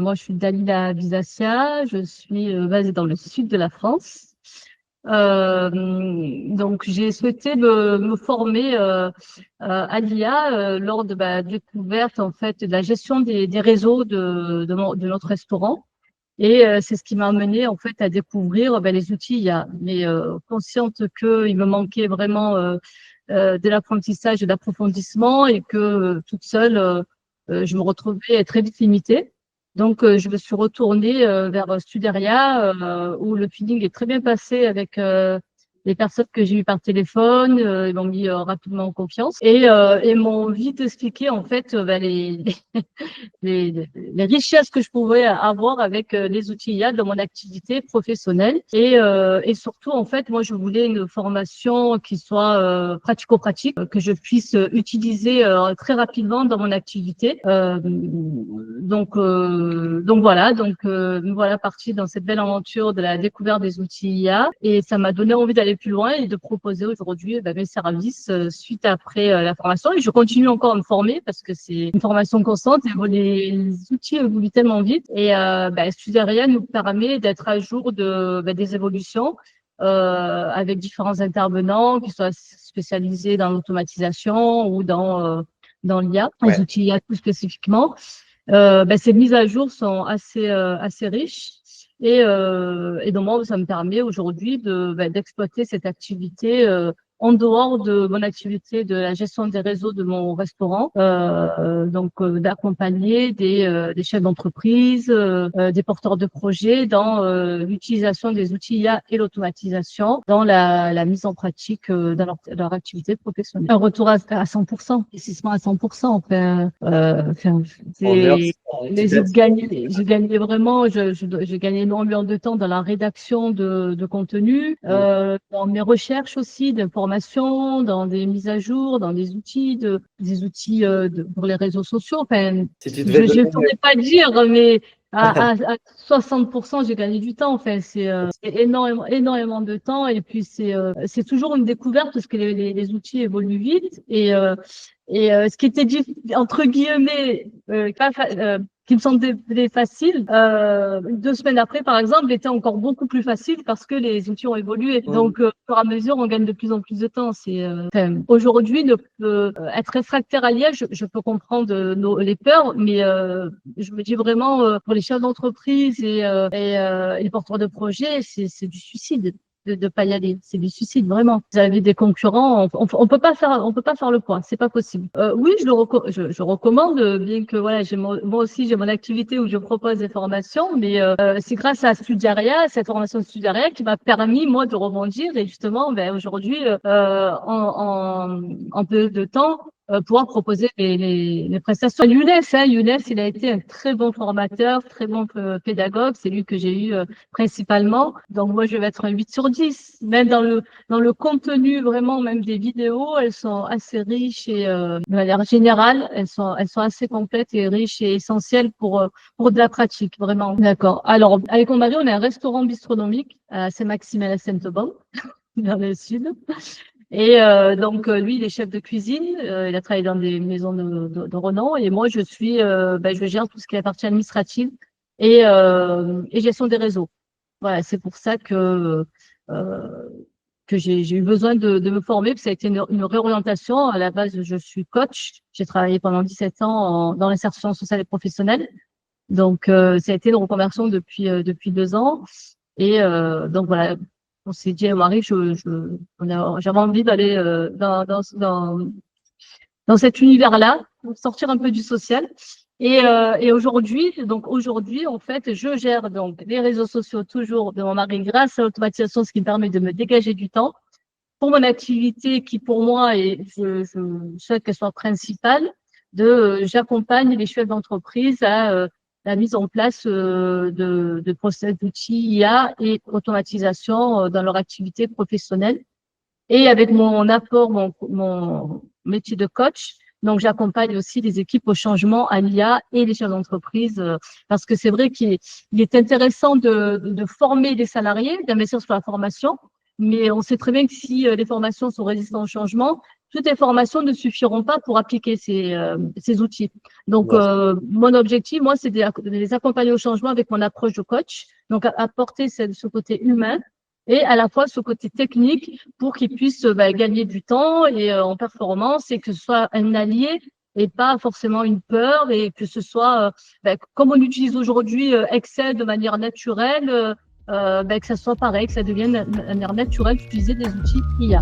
moi, je suis Dalila Bisassia, je suis basée dans le sud de la France. Donc, j'ai souhaité me former à l'IA lors de ma découverte en fait de la gestion des réseaux de notre restaurant. Et c'est ce qui m'a amené en fait à découvrir les outils IA, mais consciente qu'il me manquait vraiment de l'apprentissage, de l'approfondissement et que toute seule, je me retrouvais très vite limitée. Donc, je me suis retournée vers Studeria, où le feeling est très bien passé avec les personnes que j'ai eues par téléphone. Ils m'ont mis rapidement en confiance et m'ont vite expliqué en fait les richesses que je pouvais avoir avec les outils IA dans mon activité professionnelle. Et surtout, en fait, moi, je voulais une formation qui soit pratico-pratique, que je puisse utiliser très rapidement dans mon activité. Donc voilà, nous voilà partis dans cette belle aventure de la découverte des outils IA. Et ça m'a donné envie d'aller plus loin et de proposer aujourd'hui mes services suite après la formation. Et je continue encore à me former parce que c'est une formation constante. Les outils évoluent tellement vite et Studeria nous permet d'être à jour des évolutions avec différents intervenants qui soient spécialisés dans l'automatisation ou dans l'IA, les outils IA plus spécifiquement. Ces mises à jour sont assez riches et donc moi, ça me permet aujourd'hui d'exploiter cette activité en dehors de mon activité de la gestion des réseaux de mon restaurant, d'accompagner des chefs d'entreprise, des porteurs de projets dans l'utilisation des outils IA et l'automatisation dans la mise en pratique dans leur activité professionnelle. Un retour à 100%, investissement à 100%. J'ai gagné vraiment, j'ai gagné énormément de temps dans la rédaction de contenu, dans mes recherches aussi d'informations, dans des mises à jour, dans des outils pour les réseaux sociaux. Enfin, je ne saurais pas dire, mais à 60%, j'ai gagné du temps. Enfin, c'est énormément de temps. Et puis c'est toujours une découverte parce que les outils évoluent vite et ce qui était entre guillemets qui me semblait facile, 2 semaines après, par exemple, était encore beaucoup plus facile parce que les outils ont évolué. Donc, au fur et à mesure, on gagne de plus en plus de temps. Aujourd'hui, être réfractaire à l'IA, je peux comprendre les peurs, mais je me dis vraiment pour les chefs d'entreprise et les porteurs de projets, c'est du suicide de pas y aller, c'est du suicide vraiment. Vous avez des concurrents, on peut pas faire le point, c'est pas possible. Oui, je recommande, bien que voilà, moi aussi j'ai mon activité où je propose des formations, mais c'est grâce à Studeria, cette formation Studeria qui m'a permis moi de rebondir et justement aujourd'hui en peu de temps pouvoir proposer les prestations. Younes, il a été un très bon formateur, très bon pédagogue. C'est lui que j'ai eu principalement. Donc moi, je vais être un 8 sur 10. Même dans le contenu, vraiment, même des vidéos, elles sont assez riches et de manière générale, elles sont assez complètes et riches et essentielles pour de la pratique, vraiment. D'accord. Alors, avec mon mari, on a un restaurant bistronomique à Saint-Maxime et la Sainte-Baume, dans le sud. Et lui, il est chef de cuisine. Il a travaillé dans des maisons de renom. Et moi, je gère tout ce qui est la partie administrative et gestion des réseaux. Voilà, c'est pour ça que j'ai eu besoin de me former. Puis ça a été une réorientation. À la base, je suis coach. J'ai travaillé pendant 17 ans dans l'insertion sociale et professionnelle. Donc, ça a été une reconversion depuis 2 ans. Et donc voilà, on s'est dit, Marie, j'avais envie d'aller dans cet univers-là, sortir un peu du social. Et aujourd'hui, en fait, je gère donc les réseaux sociaux toujours de mon mari grâce à l'automatisation, ce qui me permet de me dégager du temps pour mon activité qui, pour moi, je souhaite qu'elle soit principale. J'accompagne les chefs d'entreprise à la mise en place de process d'outils IA et automatisation dans leur activité professionnelle. Et avec mon apport, mon métier de coach, donc j'accompagne aussi les équipes au changement à l'IA et les chefs d'entreprise parce que c'est vrai qu'il est intéressant de former les salariés, d'investir sur la formation, mais on sait très bien que si les formations sont résistantes au changement, toutes les formations ne suffiront pas pour appliquer ces outils. Donc, mon objectif, moi, c'est de les accompagner au changement avec mon approche de coach. Donc, apporter ce côté humain et à la fois ce côté technique pour qu'ils puissent gagner du temps et en performance et que ce soit un allié et pas forcément une peur et que ce soit, comme on utilise aujourd'hui Excel de manière naturelle, que ça soit pareil, que ça devienne de manière naturelle d'utiliser des outils IA.